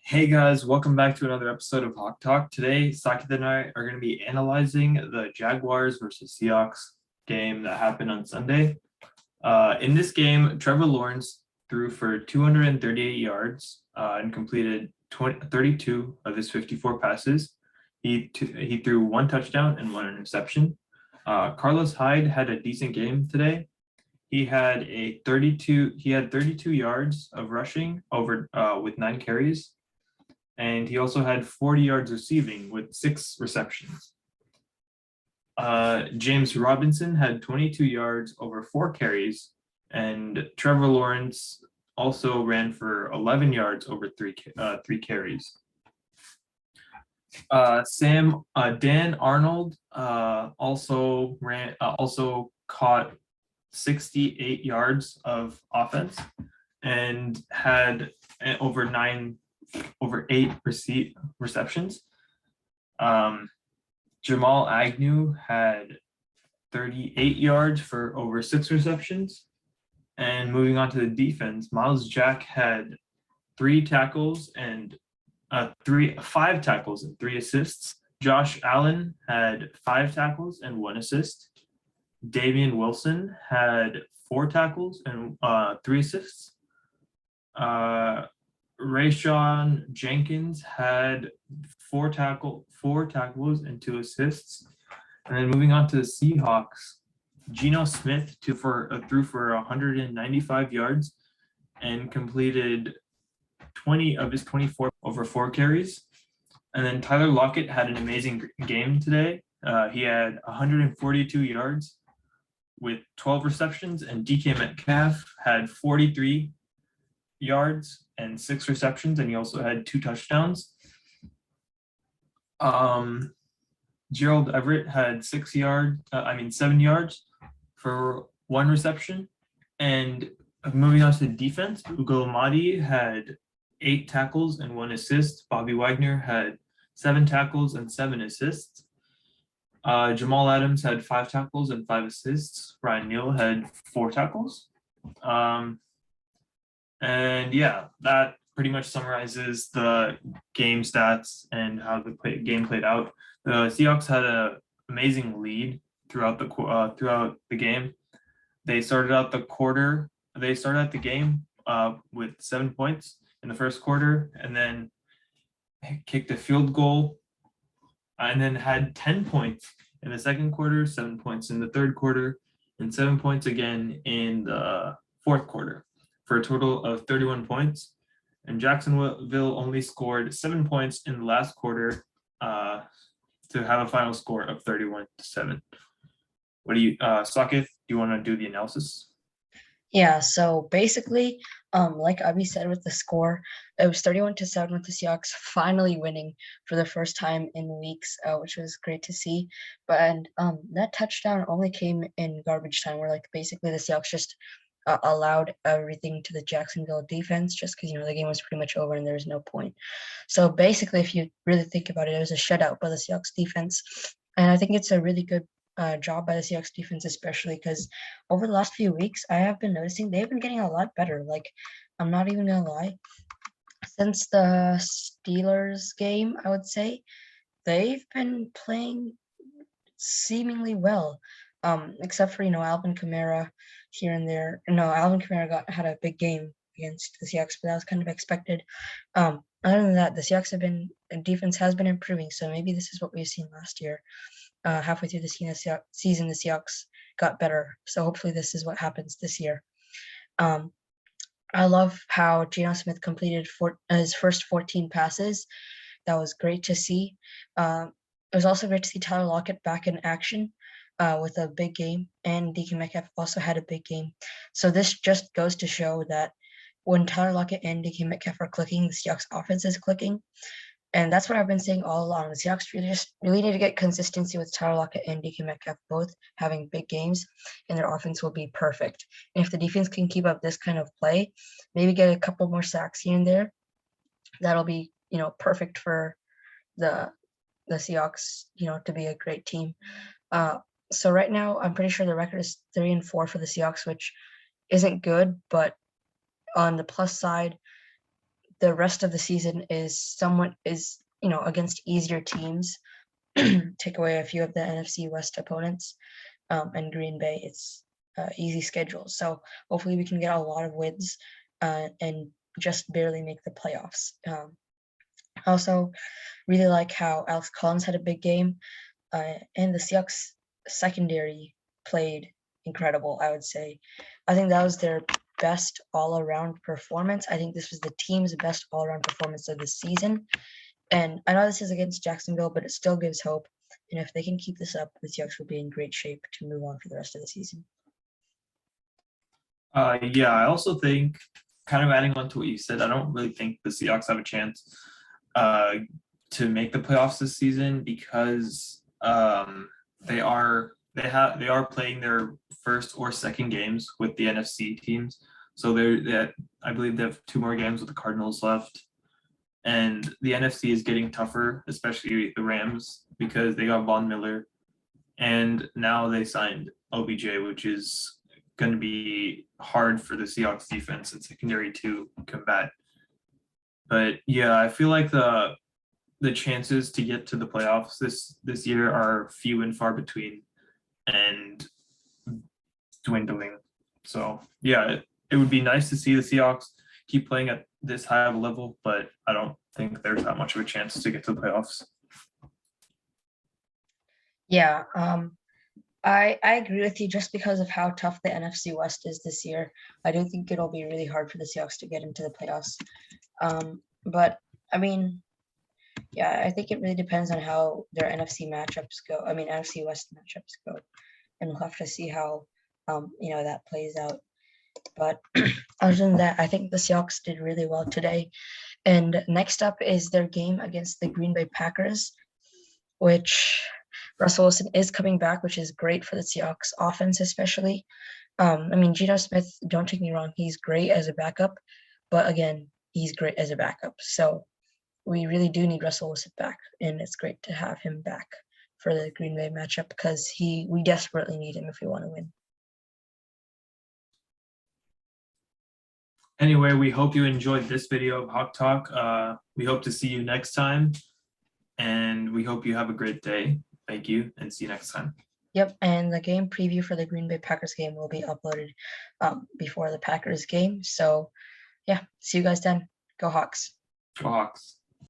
Hey guys, welcome back to another episode of Hawk Talk. Today, Saaketh and I are going to be analyzing the Jaguars versus Seahawks game that happened on Sunday. In this game, Trevor Lawrence threw for 238 yards and completed 32 of his 54 passes. He threw one touchdown and one interception. Carlos Hyde had a decent game today. He had 32 yards of rushing over with 9 carries. And he also had 40 yards receiving with 6 receptions. James Robinson had 22 yards over 4 carries, and Trevor Lawrence also ran for 11 yards over 3 carries. Dan Arnold also caught 68 yards of offense and had over 8 receptions. Jamal Agnew had 38 yards for over 6 receptions. And moving on to the defense, Miles Jack had 5 tackles and 3 assists. Josh Allen had 5 tackles and 1 assist. Damian Wilson had 4 tackles and 3 assists. Rayshawn Jenkins had 4 tackles and 2 assists. And then moving on to the Seahawks, Geno Smith threw for 195 yards and completed 20 of his 24 over 4 carries. And then Tyler Lockett had an amazing game today. He had 142 yards with 12 receptions, and DK Metcalf had 43 yards and 6 receptions, and he also had 2 touchdowns. Gerald Everett had 7 yards for 1 reception. And moving on to the defense, Ugo Amadi had 8 tackles and 1 assist. Bobby Wagner had 7 tackles and 7 assists. Jamal Adams had 5 tackles and 5 assists. Ryan Neal had 4 tackles. And yeah, that pretty much summarizes the game stats and how the game played out. The Seahawks had an amazing lead throughout the game. They started the game with 7 points in the first quarter, and then kicked a field goal, and then had 10 points in the second quarter, 7 points in the third quarter, and 7 points again in the fourth quarter, for a total of 31 points. And Jacksonville only scored 7 points in the last quarter to have a final score of 31-7. What do you, Saaketh, do you want to do the analysis? Yeah, so basically, like Abhi said with the score, it was 31-7 with the Seahawks finally winning for the first time in weeks, which was great to see. But that touchdown only came in garbage time, where basically the Seahawks just allowed everything to the Jacksonville defense, just because the game was pretty much over and there was no point. So basically, if you really think about it, it was a shutout by the Seahawks defense, and I think it's a really good job by the Seahawks defense, especially because over the last few weeks, I have been noticing they've been getting a lot better. I'm not even gonna lie, since the Steelers game, I would say they've been playing seemingly well, except for Alvin Kamara here and there. No, Alvin Kamara had a big game against the Seahawks, but that was kind of expected. Other than that, the Seahawks defense has been improving, so maybe this is what we've seen last year. Halfway through the season, the Seahawks got better. So hopefully this is what happens this year. I love how Geno Smith completed his first 14 passes. That was great to see. It was also great to see Tyler Lockett back in action with a big game, and DK Metcalf also had a big game. So this just goes to show that when Tyler Lockett and DK Metcalf are clicking, the Seahawks offense is clicking. And that's what I've been saying all along. The Seahawks really need to get consistency with Tyler Lockett and DK Metcalf both having big games, and their offense will be perfect. And if the defense can keep up this kind of play, maybe get a couple more sacks here and there, that'll be perfect for the Seahawks to be a great team. So right now, I'm pretty sure the record is 3-4 for the Seahawks, which isn't good, but on the plus side, the rest of the season is against easier teams. Take away a few of the NFC West opponents, and Green Bay, it's easy schedule. So hopefully we can get a lot of wins and just barely make the playoffs. Also, really like how Alex Collins had a big game, and the Seahawks secondary played incredible, I would say. I think that was their best all-around performance. I think this was the team's best all-around performance of the season. And I know this is against Jacksonville, but it still gives hope. And if they can keep this up, the Seahawks will be in great shape to move on for the rest of the season. Yeah, I also think, kind of adding on to what you said, I don't really think the Seahawks have a chance to make the playoffs this season because they are playing their first or second games with the NFC teams. So I believe they have 2 more games with the Cardinals left. And the NFC is getting tougher, especially the Rams, because they got Von Miller. And now they signed OBJ, which is going to be hard for the Seahawks defense and secondary to combat. But yeah, I feel like the chances to get to the playoffs this year are few and far between and dwindling. So yeah, it would be nice to see the Seahawks keep playing at this high of a level, but I don't think there's that much of a chance to get to the playoffs. Yeah, I agree with you just because of how tough the NFC West is this year. I do think it'll be really hard for the Seahawks to get into the playoffs. But I mean, yeah, I think it really depends on how their NFC matchups go. I mean, NFC West matchups go, and we'll have to see how that plays out. But other than that, I think the Seahawks did really well today. And next up is their game against the Green Bay Packers, which Russell Wilson is coming back, which is great for the Seahawks offense, especially. I mean, Geno Smith, don't take me wrong, he's great as a backup, but again, he's great as a backup. So we really do need Russell Wilson back, and it's great to have him back for the Green Bay matchup because we desperately need him if we want to win. Anyway, we hope you enjoyed this video of Hawk Talk. We hope to see you next time, and we hope you have a great day. Thank you, and see you next time. Yep, and the game preview for the Green Bay Packers game will be uploaded before the Packers game. So, yeah, see you guys then. Go Hawks. Go Hawks.